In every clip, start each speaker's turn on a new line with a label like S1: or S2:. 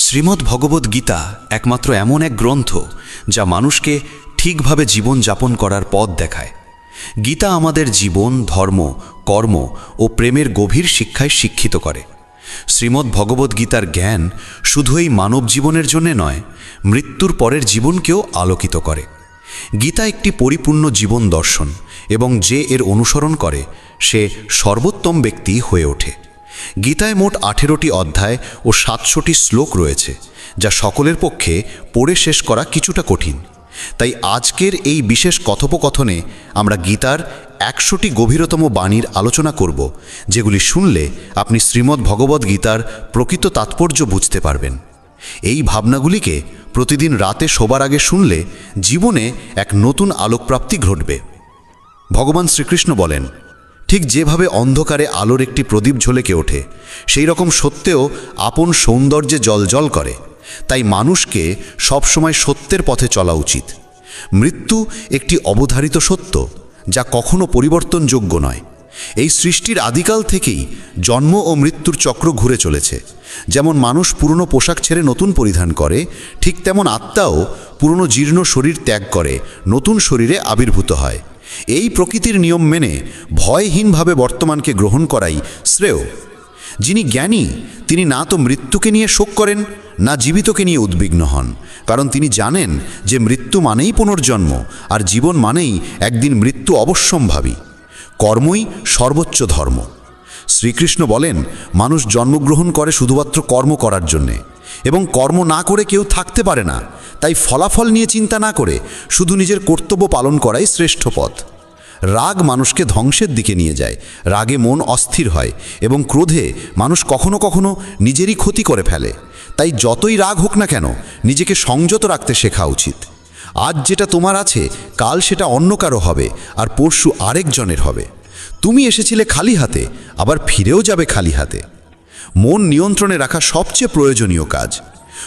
S1: শ্রীমদ্ ভগবদ্ গীতা একমাত্র এমন এক গ্রন্থ যা মানুষকে ঠিকভাবে জীবন যাপন করার পথ দেখায়। গীতা আমাদের জীবন, ধর্ম, কর্ম ও প্রেমের গভীর শিক্ষায় শিক্ষিত করে। শ্রীমদ্ ভগবদ্ গীতার জ্ঞান শুধু এই মানব জীবনের জন্যে নয়, মৃত্যুর পরের জীবনকেও আলোকিত করে। গীতা একটি পরিপূর্ণ জীবন দর্শন এবং যে এর অনুসরণ করে সে সর্বোত্তম ব্যক্তি হয়ে ওঠে। গীতায় মোট 18টি অধ্যায় ও 700টি শ্লোক রয়েছে, যা সকলের পক্ষে পড়ে শেষ করা কিছুটা কঠিন। তাই আজকের এই বিশেষ কথোপকথনে আমরা গীতার 100টি গভীরতম বাণীর আলোচনা করব, যেগুলি শুনলে আপনি শ্রীমদ্ ভগবদ্ গীতার প্রকৃত তাৎপর্য বুঝতে পারবেন। এই ভাবনাগুলিকে প্রতিদিন রাতে শোবার আগে শুনলে জীবনে এক নতুন আলোকপ্রাপ্তি ঘটবে। ভগবান শ্রীকৃষ্ণ বলেন, ঠিক যেভাবে অন্ধকারে আলোর একটি প্রদীপ ঝলকে ওঠে, সেই রকম সত্যেও আপন সৌন্দর্যে জ্বলজ্বল করে। তাই মানুষকে সবসময় সত্যের পথে চলা উচিত। মৃত্যু একটি অবধারিত সত্য, যা কখনো পরিবর্তনযোগ্য নয়। এই সৃষ্টির আদিকাল থেকেই জন্ম ও মৃত্যুর চক্র ঘুরে চলেছে। যেমন মানুষ পুরনো পোশাক ছেড়ে নতুন পরিধান করে, ঠিক তেমন আত্মাও পুরনো জীর্ণ শরীর ত্যাগ করে নতুন শরীরে আবির্ভূত হয়। এই প্রকৃতির নিয়ম মেনে ভয়হীনভাবে বর্তমানকে গ্রহণ করাই শ্রেয়। যিনি জ্ঞানী তিনি না তো মৃত্যুকে নিয়ে শোক করেন, না জীবিতকে নিয়ে উদ্বিগ্ন হন, কারণ তিনি জানেন যে মৃত্যু মানেই পুনর্জন্ম, আর জীবন মানেই একদিন মৃত্যু অবশ্যম্ভাবী। কর্মই সর্বোচ্চ ধর্ম। শ্রীকৃষ্ণ বলেন, মানুষ জন্মগ্রহণ করে শুধুমাত্র কর্ম করার জন্যে, এবং কর্ম না করে কেউ থাকতে পারে না। তাই ফলাফল নিয়ে চিন্তা না করে শুধু নিজের কর্তব্য পালন করাই শ্রেষ্ঠ পথ। রাগ মানুষকে ধ্বংসের দিকে নিয়ে যায়। রাগে মন অস্থির হয় এবং ক্রোধে মানুষ কখনো কখনো নিজেরই ক্ষতি করে ফেলে। তাই যতই রাগ হোক না কেন, নিজেকে সংযত রাখতে শেখা উচিত। আজ যেটা তোমার আছে, কাল সেটা অন্য কারো হবে, আর পরশু আরেকজনের হবে। তুমি এসেছিলে খালি হাতে, আবার ফিরেও যাবে খালি হাতে। মন নিয়ন্ত্রণে রাখা সবচেয়ে প্রয়োজনীয় কাজ।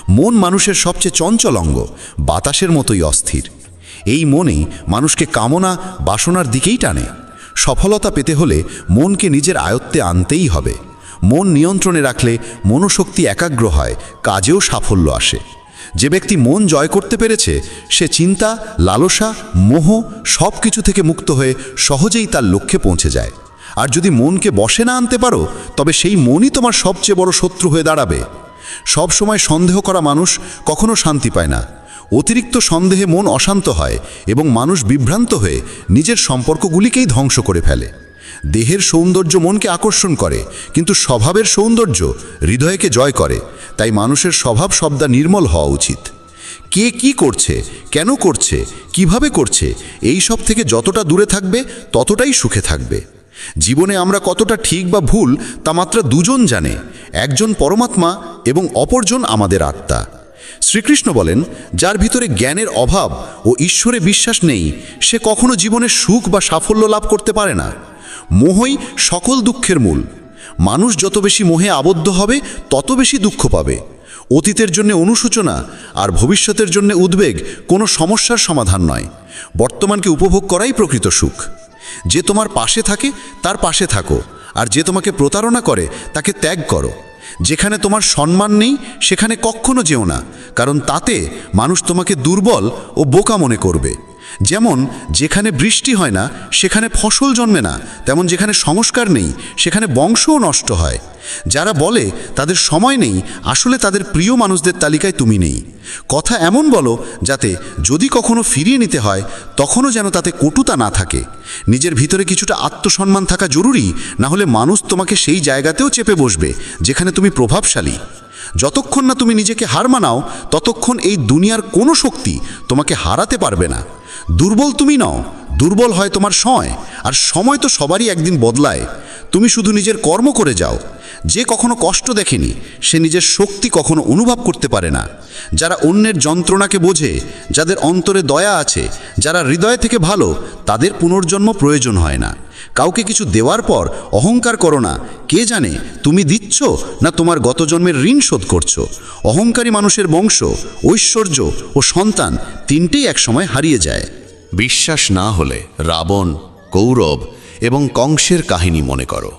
S1: মন মানুষের সবচেয়ে চঞ্চল অঙ্গ, বাতাসের মতোই অস্থির। এই মনেই মানুষকে কামনা বাসনার দিকেই টানে। সফলতা পেতে হলে মনকে নিজের আয়ত্তে আনতেই হবে। মন নিয়ন্ত্রণে রাখলে মনোশক্তি একাগ্র হয়, কাজেও সাফল্য আসে। যে ব্যক্তি মন জয় করতে পেরেছে, সে চিন্তা, লালসা, মোহ সব কিছু থেকে মুক্ত হয়ে সহজেই তার লক্ষ্যে পৌঁছে যায়। আর যদি মনকে বশে না আনতে পারো, তবে সেই মনই তোমার সবচেয়ে বড় শত্রু হয়ে দাঁড়াবে। সব সময় সন্দেহ করা মানুষ কখনো শান্তি পায় না। অতিরিক্ত সন্দেহে মন অশান্ত হয় এবং মানুষ বিভ্রান্ত হয়ে নিজের সম্পর্কগুলিকেই ধ্বংস করে ফেলে। দেহের সৌন্দর্য মনকে আকর্ষণ করে, কিন্তু স্বভাবের সৌন্দর্য হৃদয়কে জয় করে। তাই মানুষের স্বভাব সবদা নির্মল হওয়া উচিত। কে কি করছে, কেন করছে, কিভাবে করছে, এই সব থেকে যতটা দূরে থাকবে ততটাই সুখে থাকবে। জীবনে আমরা কতটা ঠিক বা ভুল তা মাত্র দুজন জানে, একজন পরমাত্মা এবং অপরজন আমাদের আত্মা। শ্রীকৃষ্ণ বলেন, যার ভিতরে জ্ঞানের অভাব ও ঈশ্বরে বিশ্বাস নেই, সে কখনো জীবনে সুখ বা সাফল্য লাভ করতে পারে না। মোহই সকল দুঃখের মূল। মানুষ যত বেশি মোহে আবদ্ধ হবে, তত বেশি দুঃখ পাবে। অতীতের জন্য অনুশোচনা আর ভবিষ্যতের জন্য উদ্বেগ কোনো সমস্যার সমাধান নয়। বর্তমানকে উপভোগ করাই প্রকৃত সুখ। যে তোমার পাশে থাকে তার পাশে থাকো, আর যে তোমাকে প্রতারণা করে তাকে ত্যাগ করো। যেখানে তোমার সম্মান নেই সেখানে কখনো যেও না, কারণ তাতে মানুষ তোমাকে দুর্বল ও বোকা মনে করবে। যেমন যেখানে বৃষ্টি হয় না সেখানে ফসল জন্মে না, তেমন যেখানে সংস্কার নেই সেখানে বংশও নষ্ট হয়। যারা বলে তাদের সময় নেই, আসলে তাদের প্রিয় মানুষদের তালিকায় তুমি নেই। কথা এমন বলো যাতে যদি কখনো ফিরিয়ে নিতে হয় তখনও যেন তাতে কটুতা না থাকে। নিজের ভিতরে কিছুটা আত্মসম্মান থাকা জরুরি, না হলে মানুষ তোমাকে সেই জায়গাতেও চেপে বসবে যেখানে তুমি প্রভাবশালী। যতক্ষণ না তুমি নিজেকে হার মানাও, ততক্ষণ এই দুনিয়ার কোনো শক্তি তোমাকে হারাতে পারবে না। দুর্বল তুমি নও, দুর্বল হয় তোমার সময়, আর সময় তো সবারই একদিন বদলায়। তুমি শুধু নিজের কর্ম করে যাও। যে কখনো কষ্ট দেখেনি সে নিজের শক্তি কখনো অনুভব করতে পারে না। যারা অন্যের যন্ত্রণাকে বোঝে, যাদের অন্তরে দয়া আছে, যারা হৃদয় থেকে ভালো, তাদের পুনর্জন্ম প্রয়োজন হয় না। কাউকে কিছু দেওয়ার পর অহংকার করো না। কে জানে তুমি দিচ্ছ না তোমার গত জন্মের ঋণ শোধ করছো। অহংকারী মানুষের বংশ, ঐশ্বর্য ও সন্তান তিনটেই একসময় হারিয়ে যায়।
S2: বিশ্বাস না হলে রাবণ, কৌরব এবং কংসের কাহিনী মনে করো।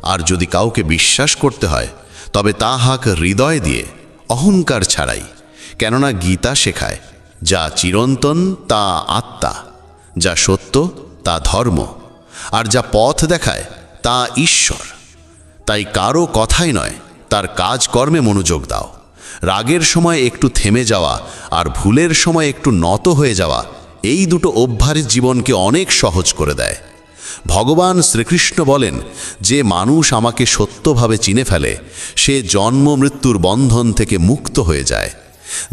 S2: আর যদি কাউকে বিশ্বাস করতে হয়, তবে তা হাক হৃদয় দিয়ে, অহংকার ছাড়াই। কেননা গীতা শেখায়, যা চিরন্তন তা আত্মা, যা সত্য তা ধর্ম, আর যা পথ দেখায় তা ঈশ্বর। তাই কারো কথাই নয়, তার কাজকর্মে মনোযোগ দাও। রাগের সময় একটু থেমে যাওয়া আর ভুলের সময় একটু নত হয়ে যাওয়া, এই দুটো অভ্যাস জীবনকে অনেক সহজ করে দেয়। ভগবান শ্রীকৃষ্ণ বলেন, যে মানুষ আমাকে সত্যভাবে চিনে ফেলে সে জন্ম মৃত্যুর বন্ধন থেকে মুক্ত হয়ে যায়।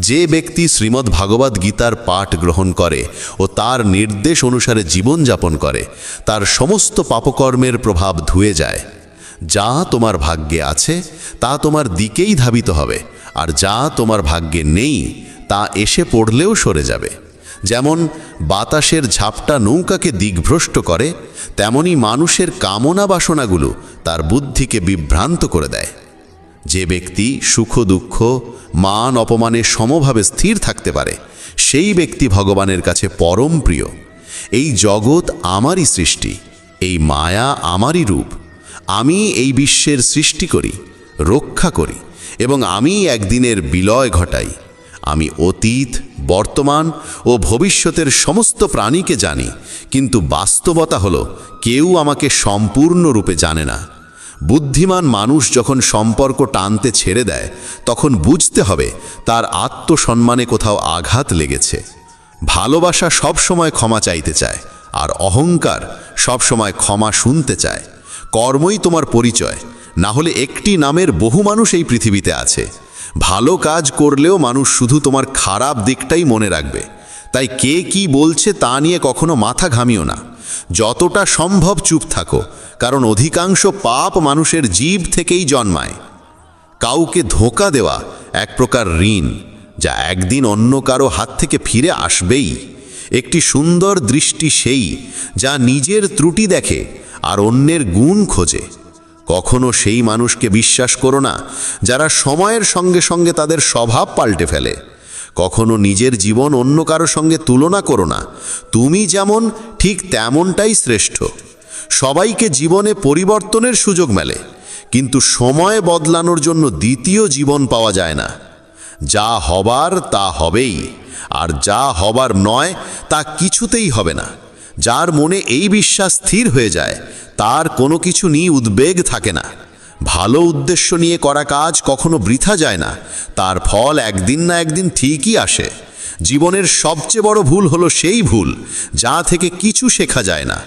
S2: যে ব্যক্তি শ্রীমদ্ ভাগবত গীতার পাঠ গ্রহণ করে ও তার নির্দেশ অনুসারে জীবনযাপন করে, তার সমস্ত পাপকর্মের প্রভাব ধুয়ে যায়। যা তোমার ভাগ্যে আছে তা তোমার দিকেই ধাবিত হবে, আর যা তোমার ভাগ্যে নেই তা এসে পড়লেও সরে যাবে। যেমন বাতাসের ঝাপটা নৌকাকে দিকভ্রষ্ট করে, তেমনি মানুষের কামনা বাসনাগুলো তার বুদ্ধিকে বিভ্রান্ত করে দেয়। যে ব্যক্তি সুখ দুঃখ মান অপমানে সমভাবে স্থির থাকতে পারে, সেই ব্যক্তি ভগবানের কাছে পরম প্রিয়। এই জগৎ আমারই সৃষ্টি, এই মায়া আমারই রূপ। আমি এই বিশ্বের সৃষ্টি করি, রক্ষা করি এবং আমি একদিনের বিলয় ঘটাই। আমি অতীত, বর্তমান ও ভবিষ্যতের সমস্ত প্রাণীকে জানি, কিন্তু বাস্তবতা হলো কেউ আমাকে সম্পূর্ণরূপে জানে না। বুদ্ধিমান মানুষ যখন সম্পর্ক টানতে ছেড়ে দেয়, তখন বুঝতে হবে তার আত্মসম্মানে কোথাও আঘাত লেগেছে। ভালোবাসা সবসময় ক্ষমা চাইতে চায়, আর অহংকার সবসময় ক্ষমা শুনতে চায়। কর্মই তোমার পরিচয়, না হলে একটি নামের বহু মানুষ এই পৃথিবীতে আছে। ভালো কাজ করলেও মানুষ শুধু তোমার খারাপ দিকটাই মনে রাখবে। তাই কে কি বলছে তা নিয়ে কখনো মাথা ঘামিও না। যতটা সম্ভব চুপ থাকো, কারণ অধিকাংশ পাপ মানুষের জীব থেকেই জন্মায়। কাউকে ধোঁকা দেওয়া এক প্রকার ঋণ, যা একদিন অন্য কারো হাত থেকে ফিরে আসবেই। একটি সুন্দর দৃষ্টি সেই যা নিজের ত্রুটি দেখে আর অন্যের গুণ খোঁজে। কখনো সেই মানুষকে বিশ্বাস করো না যারা সময়ের সঙ্গে সঙ্গে তাদের স্বভাব পাল্টে ফেলে। কখনো নিজের জীবন অন্য কারো সঙ্গে তুলনা করো না। তুমি যেমন ঠিক তেমনটাই শ্রেষ্ঠ। সবাইকে জীবনে পরিবর্তনের সুযোগ মেলে, কিন্তু সময় বদলানোর জন্য দ্বিতীয় জীবন পাওয়া যায় না। যা হবার তা হবেই, আর যা হবার নয় তা কিছুতেই হবে না। যার মনে এই বিশ্বাস স্থির হয়ে যায়, তার কোনো কিছু নিয়ে উদ্বেগ থাকে না। ভালো উদ্দেশ্য নিয়ে করা কাজ কখনো বৃথা যায় না, তার ফল একদিন না একদিন ঠিকই আসে। জীবনের সবচেয়ে বড় ভুল হলো সেই ভুল যা থেকে কিছু শেখা যায় না।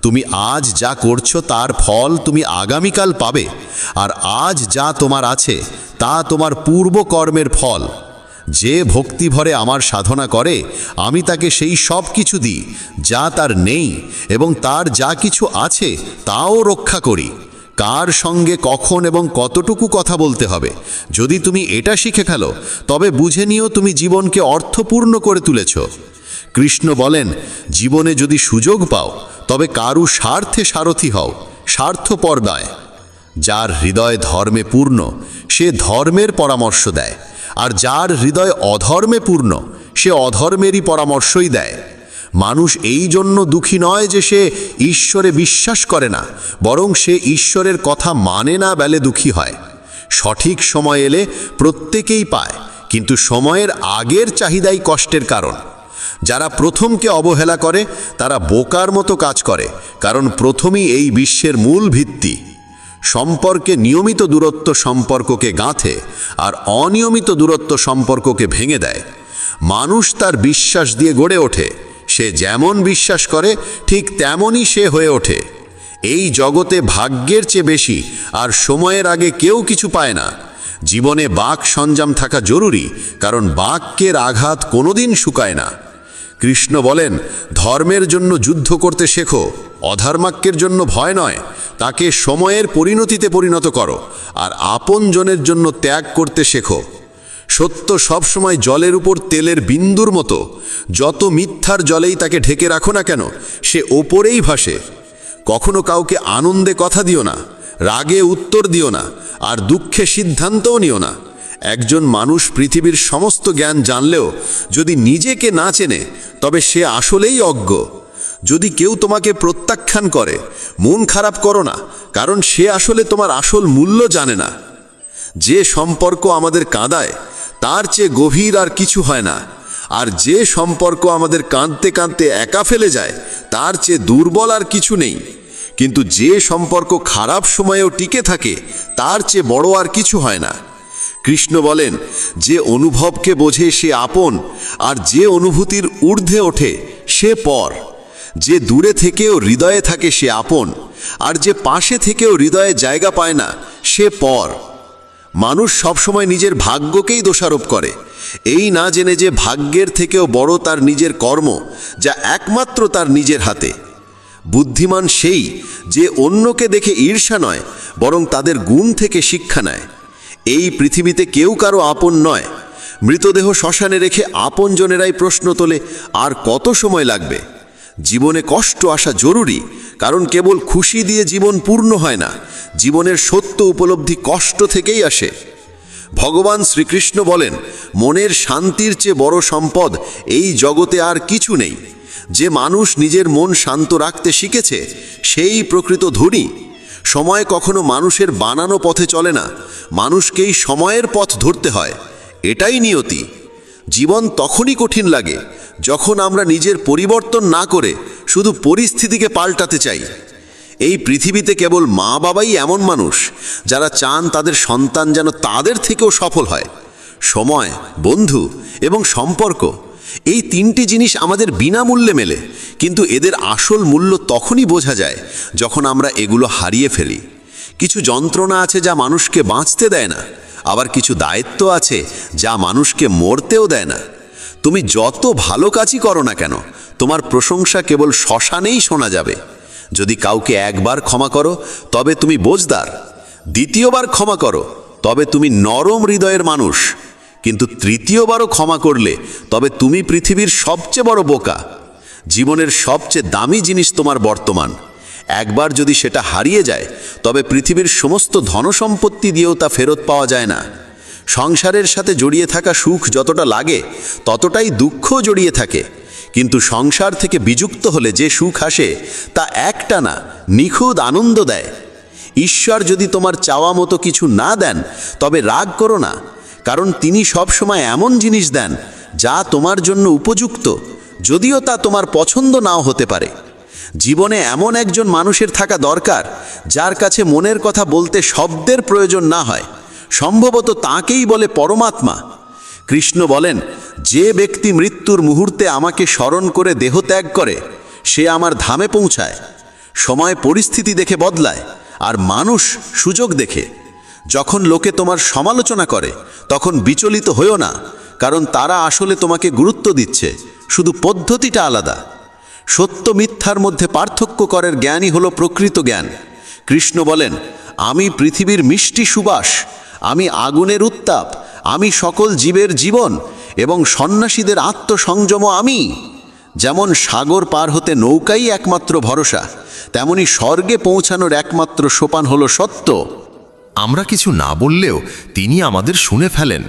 S2: তুমি আজ যা করছো তার ফল তুমি আগামীকাল পাবে, আর আজ যা তোমার আছে তা তোমার পূর্ব কর্মের ফল। যে ভক্তি ভরে আমার সাধনা করে, আমি তাকে সেই সব কিছু দিই যা তার নেই, এবং তার যা কিছু আছে তাও রক্ষা করি। কার সঙ্গে কখন এবং কতটুকু কথা বলতে হবে, যদি তুমি এটা শিখে ফেলো, তবে বুঝে নিও তুমি জীবনকে অর্থপূর্ণ করে তুলেছ। কৃষ্ণ বলেন, জীবনে যদি সুযোগ পাও তবে কারু স্বার্থে সারথি হও, স্বার্থপর নয়। যার হৃদয় ধর্মে পূর্ণ সে ধর্মের পরামর্শ দেয়, আর যার হৃদয় অধর্মে পূর্ণ সে অধর্মেরই পরামর্শই দেয়। মানুষ এই জন্য দুঃখী নয় যে সে ঈশ্বরে বিশ্বাস করে না, বরং সে ঈশ্বরের কথা মানে না বলে দুঃখী হয়। সঠিক সময় এলে প্রত্যেকেই পায়, কিন্তু সময়ের আগের চাহিদাই কষ্টের কারণ। যারা প্রথমকে অবহেলা করে তারা বোকার মতো কাজ করে, কারণ প্রথমই এই বিশ্বের মূল ভিত্তি। সম্পর্কে নিয়মিত দূরত্ব সম্পর্ককে গাঁথে, আর অনিয়মিত দূরত্ব সম্পর্ককে ভেঙে দেয়। মানুষ তার বিশ্বাস দিয়ে গড়ে ওঠে, সে যেমন বিশ্বাস করে ঠিক তেমনই সে হয়ে ওঠে। এই জগতে ভাগ্যের চেয়ে বেশি আর সময়ের আগে কেউ কিছু পায় না। জীবনে বাক সঞ্জাম থাকা জরুরি, কারণ বাক্যের আঘাত কোনোদিন শুকায় না। কৃষ্ণ বলেন, ধর্মের জন্য যুদ্ধ করতে শেখো, অধর্মাক্যের জন্য ভয় নয়। তাকে সময়ের পরিণতিতে পরিণত করো, আর আপনজনের জন্য ত্যাগ করতে শেখো। সত্য সবসময় জলের উপর তেলের বিন্দুর মতো, যত মিথ্যার জলেই তাকে ঢেকে রাখো না কেন, সে ওপরেই ভাসে। কখনো কাউকে আনন্দে কথা দিও না, রাগে উত্তর দিও না, আর দুঃখে সিদ্ধান্তও নিও না। একজন মানুষ পৃথিবীর সমস্ত জ্ঞান জানলেও যদি নিজেকে না চেনে, তবে সে আসলেই অজ্ঞ। যদি কেউ তোমাকে প্রত্যাখ্যান করে, মন খারাপ করো না, কারণ সে আসলে তোমার আসল মূল্য জানে না। যে সম্পর্ক আমাদের কাঁদায় তার চেয়ে গভীর আর কিছু হয় না। আর যে সম্পর্ক আমাদের কাঁদতে কাঁদতে একা ফেলে যায়, তার চেয়ে দুর্বল আর কিছু নেই। কিন্তু যে সম্পর্ক খারাপ সময়েও টিকে থাকে, তার চেয়ে বড় আর কিছু হয় না। কৃষ্ণ বলেন, যে অনুভবকে বোঝে সে আপন, আর যে অনুভূতির ঊর্ধ্বে ওঠে সে পর। যে দূরে থেকেও হৃদয়ে থাকে সে আপন, আর যে পাশে থেকেও হৃদয়ে জায়গা পায় না সে পর। মানুষ সবসময় নিজের ভাগ্যকেই দোষারোপ করে, এই না জেনে যে ভাগ্যের থেকেও বড় তার নিজের কর্ম, যা একমাত্র তার নিজের হাতে। বুদ্ধিমান সেই যে অন্যকে দেখে ঈর্ষা নয়, বরং তাদের গুণ থেকে শিক্ষা নেয়। এই পৃথিবীতে কেউ কারো আপন নয়। মৃতদেহ শ্মশানে রেখে আপনজনেরাই প্রশ্ন তোলে, আর কত সময় লাগবে? জীবনে কষ্ট আসা জরুরি, কারণ কেবল খুশি দিয়ে জীবন পূর্ণ হয় না। জীবনের সত্য উপলব্ধি কষ্ট থেকেই আসে। ভগবান শ্রীকৃষ্ণ বলেন, মনের শান্তির চেয়ে বড় সম্পদ এই জগতে আর কিছু নেই। যে মানুষ নিজের মন শান্ত রাখতে শিখেছে, সেই প্রকৃত ধনী। সময় কখনো মানুষের বানানো পথে চলে না, মানুষকেই সময়ের পথ ধরতে হয়। এটাই নিয়তি। জীবন তখনই কঠিন লাগে যখন আমরা নিজের পরিবর্তন না করে শুধু পরিস্থিতিকে পাল্টাতে চাই। এই পৃথিবীতে কেবল মা বাবাই এমন মানুষ যারা চান তাদের সন্তান যেন তাদের থেকেও সফল হয়। সময়, বন্ধু এবং সম্পর্ক, এই তিনটি জিনিস আমাদের বিনামূল্যে মেলে, কিন্তু এদের আসল মূল্য তখনই বোঝা যায় যখন আমরা এগুলো হারিয়ে ফেলি। কিছু যন্ত্রণা আছে যা মানুষকে বাঁচতে দেয় না, আবার কিছু দায়িত্ব আছে যা মানুষকে মরতেও দেয় না। তুমি যত ভালো কাজই করো না কেন, তোমার প্রশংসা কেবল শ্মশানেই শোনা যাবে। যদি কাউকে একবার ক্ষমা করো, তবে তুমি বোঝদার। দ্বিতীয়বার ক্ষমা করো, তবে তুমি নরম হৃদয়ের মানুষ। কিন্তু তৃতীয়বারও ক্ষমা করলে তবে তুমি পৃথিবীর সবচেয়ে বড় বোকা। জীবনের সবচেয়ে দামি জিনিস তোমার বর্তমান। একবার যদি সেটা হারিয়ে যায়, তবে পৃথিবীর সমস্ত ধনসম্পত্তি দিয়েও তা ফেরত পাওয়া যায় না। সংসারের সাথে জড়িয়ে থাকা সুখ যতটা লাগে, ততটাই দুঃখও জড়িয়ে থাকে। কিন্তু সংসার থেকে বিযুক্ত হলে যে সুখ আসে, তা একটানা নিখুঁত আনন্দ দেয়। ঈশ্বর যদি তোমার চাওয়া মতো কিছু না দেন, তবে রাগ করো না, কারণ তিনি সবসময় এমন জিনিস দেন যা তোমার জন্য উপযুক্ত, যদিও তা তোমার পছন্দ নাও হতে পারে। জীবনে এমন একজন মানুষের থাকা দরকার যার কাছে মনের কথা বলতে শব্দের প্রয়োজন না হয়। সম্ভবত তাকেই বলে পরমাত্মা। কৃষ্ণ বলেন, যে ব্যক্তি মৃত্যুর মুহূর্তে আমাকে স্মরণ করে দেহ ত্যাগ করে, সে আমার ধামে পৌঁছায়। সময় পরিস্থিতি দেখে বদলায়, আর মানুষ সুযোগ দেখে। যখন লোকে তোমার সমালোচনা করে, তখন বিচলিত হইও না, কারণ তারা আসলে তোমাকে গুরুত্ব দিচ্ছে, শুধু পদ্ধতিটা আলাদা। সত্য মিথ্যার মধ্যে পার্থক্য করার জ্ঞানই হলো প্রকৃত জ্ঞান। কৃষ্ণ বলেন, আমি পৃথিবীর মিষ্টি সুবাস, আমি আগুনের উত্তাপ, আমি সকল জীবের জীবন এবং সন্ন্যাসীদের আত্মসংযম আমি। যেমন সাগর পার হতে নৌকাই একমাত্র ভরসা, তেমনি স্বর্গে পৌঁছানোর একমাত্র সোপান হলো সত্য।
S3: আমরা কিছু না বললেও তিনি আমাদের শুনে ফেলেন,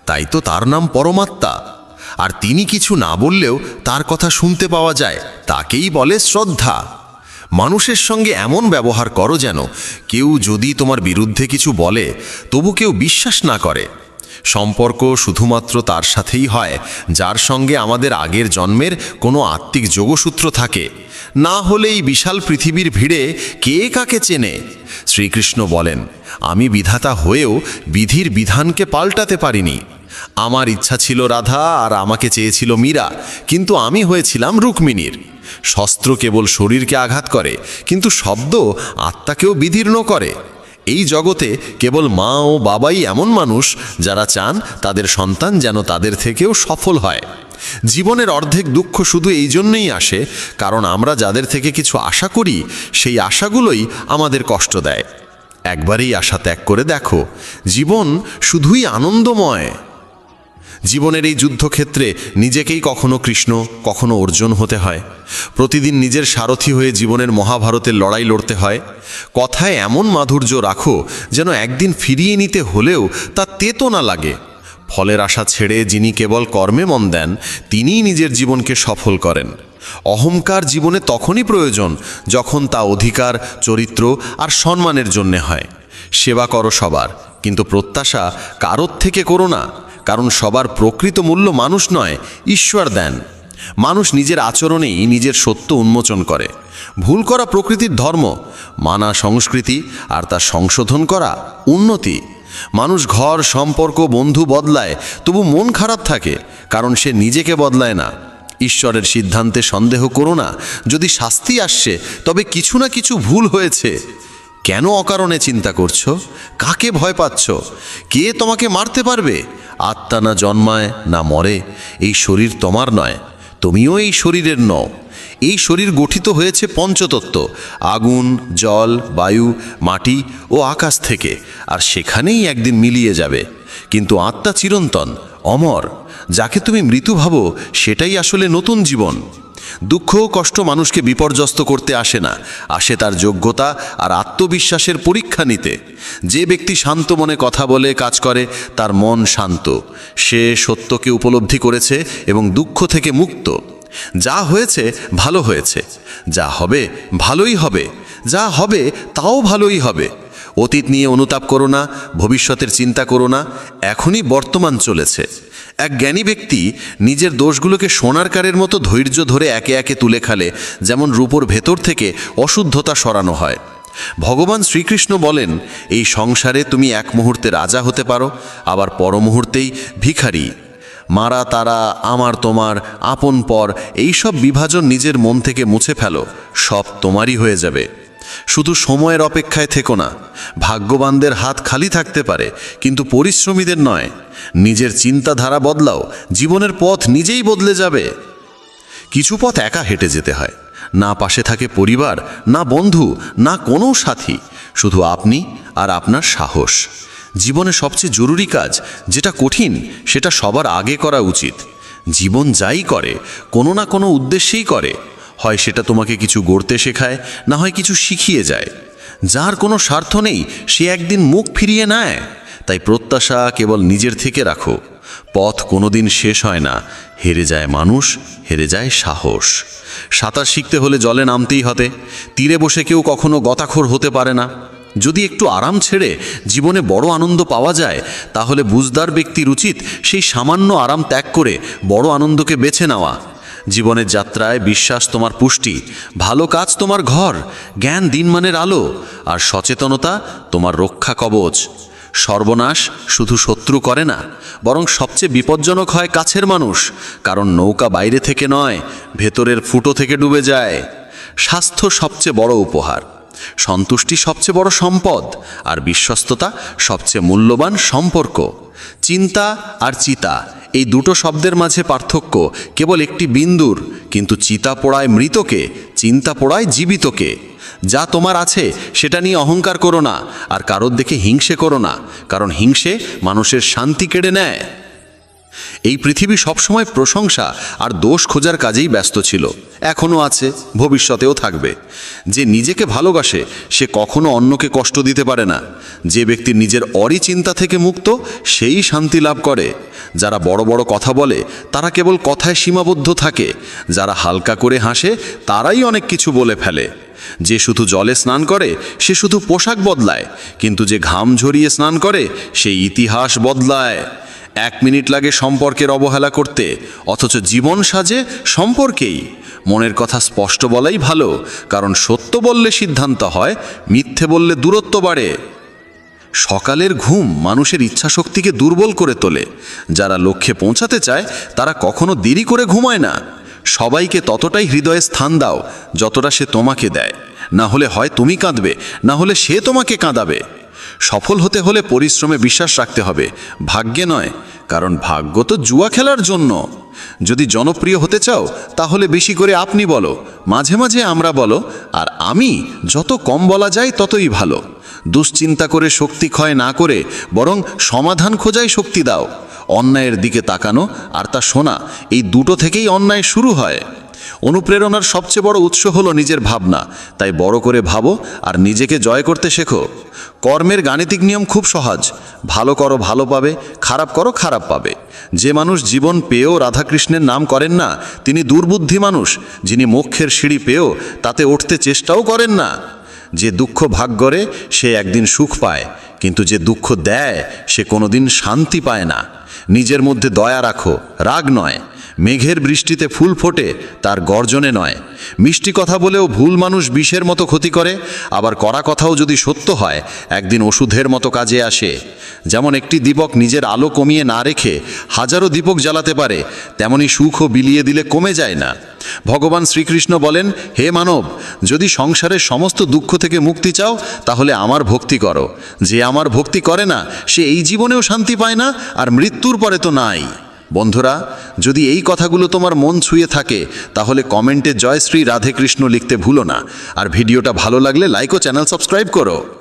S3: তাই তো তার নাম পরমাত্মা। আর তিনি কিছু না বললেও তার কথা শুনতে পাওয়া যায়, তাকেই বলে শ্রদ্ধা। মানুষের সঙ্গে এমন ব্যবহার করো যেন কেউ যদি তোমার বিরুদ্ধে কিছু বলে, তবু কেউ বিশ্বাস না করে। সম্পর্ক শুধুমাত্র তার সাথেই হয় যার সঙ্গে আমাদের আগের জন্মের কোনো আত্মিক যোগসূত্র থাকে, না হলে এই বিশাল পৃথিবীর ভিড়ে কে কাকে চেনে। শ্রীকৃষ্ণ বলেন, আমি বিধাতা হয়েও বিধির বিধানকে পাল্টাতে পারিনি। আমার ইচ্ছা ছিল রাধা আর আমাকে চেয়েছিল মীরা, কিন্তু আমি হয়েছিলাম রুক্মিণীর। শস্ত্র কেবল শরীরকে আঘাত করে, কিন্তু শব্দ আত্মাকেও বিদীর্ণ করে। এই জগতে কেবল মা ও বাবাই এমন মানুষ যারা চান তাদের সন্তান যেন তাদের থেকেও সফল হয়। জীবনের অর্ধেক দুঃখ শুধু এই জন্যই আসে কারণ আমরা যাদের থেকে কিছু আশা করি, সেই আশাগুলোই আমাদের কষ্ট দেয়। একবারেই আশা ত্যাগ করে দেখো, জীবন শুধুই আনন্দময়। জীবনের এই যুদ্ধক্ষেত্রে নিজেকেই কখনো কৃষ্ণ, কখনো অর্জুন হতে হয়। প্রতিদিন নিজের সারথি হয়ে জীবনের মহাভারতের লড়াই লড়তে হয়। কথায় এমন মাধুর্য রাখো যেন একদিন ফিরিয়ে নিতে হলেও তা তেতো না লাগে। ফলের আশা ছেড়ে যিনি কেবল কর্মে মন দেন, তিনিই নিজের জীবনকে সফল করেন। অহংকার জীবনে তখনই প্রয়োজন যখন তা অধিকার, চরিত্র আর সম্মানের জন্যে হয়। সেবা করো সবার, কিন্তু প্রত্যাশা কারোর থেকে করো না, কারণ সবার প্রকৃত মূল্য মানুষ নয়, ঈশ্বর দেন। মানুষ নিজের আচরণেই নিজের সত্য উন্মোচন করে। ভুল করা প্রকৃতির ধর্ম, মানা সংস্কৃতি, আর তা সংশোধন করা উন্নতি। মানুষ ঘর, সম্পর্ক, বন্ধু বদলায়, তবু মন খারাপ থাকে, কারণ সে নিজেকে বদলায় না। ঈশ্বরের সিদ্ধান্তে সন্দেহ করো না। যদি শাস্তি আসছে, তবে কিছু না কিছু ভুল হয়েছে। কেন অকারণে চিন্তা করছো? কাকে ভয় পাচ্ছ? কে তোমাকে মারতে পারবে? আত্মা না জন্মায় না মরে। এই শরীর তোমার নয়, তুমিও এই শরীরের নও। এই শরীর গঠিত হয়েছে পঞ্চতত্ত্ব, আগুন, জল, বায়ু, মাটি ও আকাশ থেকে, আর সেখানেই একদিন মিলিয়ে যাবে। কিন্তু আত্মা চিরন্তন, অমর। যাকে তুমি মৃত্যু ভাবো, সেটাই আসলে নতুন জীবন। দুঃখ ও কষ্ট মানুষকে বিপর্যস্ত করতে আসে না, আসে তার যোগ্যতা আর আত্মবিশ্বাসের পরীক্ষা নিতে। যে ব্যক্তি শান্ত মনে কথা বলে, কাজ করে, তার মন শান্ত। সে সত্যকে উপলব্ধি করেছে এবং দুঃখ থেকে মুক্ত। যা হয়েছে ভালো হয়েছে, যা হবে ভালোই হবে, যা হবে তাও ভালোই হবে। অতীত নিয়ে অনুতাপ করো না, ভবিষ্যতের চিন্তা করো না, এখনই বর্তমান চলেছে। এক জ্ঞানী ব্যক্তি নিজের দোষগুলোকে সোনার কারের মতো ধৈর্য ধরে একে একে তুলে খালে, যেমন রূপোর ভেতর থেকে অশুদ্ধতা সরানো হয়। ভগবান শ্রীকৃষ্ণ বলেন, এই সংসারে তুমি এক মুহূর্তে রাজা হতে পারো, আবার পর মুহূর্তেই ভিখারি। মারা তারা, আমার তোমার, আপন পর, এইসব বিভাজন নিজের মন থেকে মুছে ফেলো, সব তোমারই হয়ে যাবে। শুধু সময়ের অপেক্ষায় থেকো না। ভাগ্যবানদের হাত খালি থাকতে পারে, কিন্তু পরিশ্রমীদের নয়। নিজের চিন্তাধারা বদলাও, জীবনের পথ নিজেই বদলে যাবে। কিছু পথ একা হেঁটে যেতে হয়, না পাশে থাকে পরিবার, না বন্ধু, না কোনো সাথী, শুধু আপনি আর আপনার সাহস। জীবনে সবচেয়ে জরুরি কাজ, যেটা কঠিন, সেটা সবার আগে করা উচিত। জীবন যাই করে, কোনো না কোনো উদ্দেশ্যেই করে। হয় সেটা তোমাকে কিছু গড়তে শেখায়, না হয় কিছু শিখিয়ে যায়। যার কোনো স্বার্থ নেই, সে একদিন মুখ ফিরিয়ে নেয়। তাই প্রত্যাশা কেবল নিজের থেকে রাখো। পথ কোনোদিন শেষ হয় না, হেরে যায় মানুষ, হেরে যায় সাহস। সাঁতার শিখতে হলে জলে নামতেই হবে। তীরে বসে কেউ কখনো গতাখোর হতে পারে না। যদি একটু আরাম ছেড়ে জীবনে বড় আনন্দ পাওয়া যায়, তাহলে বুঝদার ব্যক্তির উচিত সেই সামান্য আরাম ত্যাগ করে বড় আনন্দকে বেছে নেওয়া। জীবনের যাত্রায় বিশ্বাস তোমার পুষ্টি, ভালো কাজ তোমার ঘর, জ্ঞান দিনমানের আলো, আর সচেতনতা তোমার রক্ষা কবচ। সর্বনাশ শুধু শত্রু করে না, বরং সবচেয়ে বিপজ্জনক হয় কাছের মানুষ, কারণ নৌকা বাইরে থেকে নয়, ভেতরের ফুটো থেকে ডুবে যায়। স্বাস্থ্য সবচেয়ে বড় উপহার, সন্তুষ্টি সবচেয়ে বড় সম্পদ, আর বিশ্বস্ততা সবচেয়ে মূল্যবান সম্পর্ক। চিন্তা আর চিতা, এই দুটো শব্দের মাঝে পার্থক্য কেবল একটি বিন্দুর, কিন্তু চিতা পোড়ায় মৃতকে, চিন্তা পোড়ায় জীবিতকে। যা তোমার আছে সেটা নিয়ে অহংকার করো না, আর কারোর দেখে হিংসে করো না, কারণ হিংসে মানুষের শান্তি কেড়ে নেয়। এই পৃথিবী সবসময় প্রশংসা আর দোষ খোঁজার কাজেই ব্যস্ত ছিল, এখনও আছে, ভবিষ্যতেও থাকবে। যে নিজেকে ভালোবাসে সে কখনো অন্যকে কষ্ট দিতে পারে না। যে ব্যক্তি নিজের অরিচিন্তা থেকে মুক্ত, সেই শান্তি লাভ করে। যারা বড় বড় কথা বলে, তারা কেবল কথায় সীমাবদ্ধ থাকে। যারা হালকা করে হাসে, তারাই অনেক কিছু বলে ফেলে। যে শুধু জলে স্নান করে, সে শুধু পোশাক বদলায়, কিন্তু যে ঘাম ঝরিয়ে স্নান করে, সে ইতিহাস বদলায়। 1 মিনিট লাগে সম্পর্কের অবহেলা করতে, অথচ জীবন সাজে সম্পর্কেই। মনের কথা স্পষ্ট বলাই ভালো, কারণ সত্য বললে সিদ্ধান্ত হয়, মিথ্যে বললে দূরত্ব বাড়ে। সকালের ঘুম মানুষের ইচ্ছাশক্তিকে দুর্বল করে তোলে। যারা লক্ষ্যে পৌঁছাতে চায়, তারা কখনো দেরি করে ঘুমায় না। সবাইকে ততটাই হৃদয়ে স্থান দাও যতটা সে তোমাকে দেয়। না হলে হয় তুমি কাঁদবে, না হলে সে তোমাকে কাঁদাবে। সফল হতে হলে পরিশ্রমে বিশ্বাস রাখতে হবে, ভাগ্যে নয়, কারণ ভাগ্য তো জুয়া খেলার জন্য। যদি জনপ্রিয় হতে চাও, তাহলে বেশি করে আপনি বলো, মাঝে মাঝে আমরা বলো, আর আমি যত কম বলা যায় ততই ভালো। দুশ্চিন্তা করে শক্তি ক্ষয় না করে বরং সমাধান খোঁজাই শক্তি দাও। অন্যায়ের দিকে তাকানো আর তা শোনা, এই দুটো থেকেই অন্যায় শুরু হয়। অনুপ্রেরণার সবচেয়ে বড় উৎস হলো নিজের ভাবনা। তাই বড় করে ভাবো আর নিজেকে জয় করতে শেখো। কর্মের গাণিতিক নিয়ম খুব সহজ, ভালো করো ভালো পাবে, খারাপ করো খারাপ পাবে। যে মানুষ জীবন পেয়েও রাধাকৃষ্ণের নাম করেন না, তিনি দুর্বুদ্ধি মানুষ। যিনি মোক্ষের সিঁড়ি পেয়েও তাতে উঠতে চেষ্টাও করেন না।
S2: যে দুঃখ ভাগ করে সে একদিন সুখ পায়, কিন্তু যে দুঃখ দেয় সে কোনোদিন শান্তি পায় না। নিজের মধ্যে দয়া রাখো, রাগ নয়। মেঘের বৃষ্টিতে ফুল ফোটে, তার গর্জনে নয়। মিষ্টি কথা বলেও ভুল মানুষ বিষের মতো ক্ষতি করে, আবার কড়া কথাও যদি সত্য হয় একদিন ওষুধের মতো কাজে আসে। যেমন একটি দীপক নিজের আলো কমিয়ে না রেখে হাজারো দীপক জ্বালাতে পারে, তেমনি সুখও বিলিয়ে দিলে কমে যায় না। ভগবান শ্রীকৃষ্ণ বলেন, হে মানব, যদি সংসারের সমস্ত দুঃখ থেকে মুক্তি চাও তাহলে আমার ভক্তি করো। যে আমার ভক্তি করে না সে এই জীবনেও শান্তি পায় না, আর মৃত্যুর পরে তো নাই। বন্ধুরা, যদি এই কথাগুলো তোমার মন ছুঁয়ে থাকে তাহলে কমেন্টে জয় শ্রী রাধে কৃষ্ণ লিখতে ভুলো না। আর ভিডিওটা ভালো লাগলে লাইক ও চ্যানেল সাবস্ক্রাইব করো।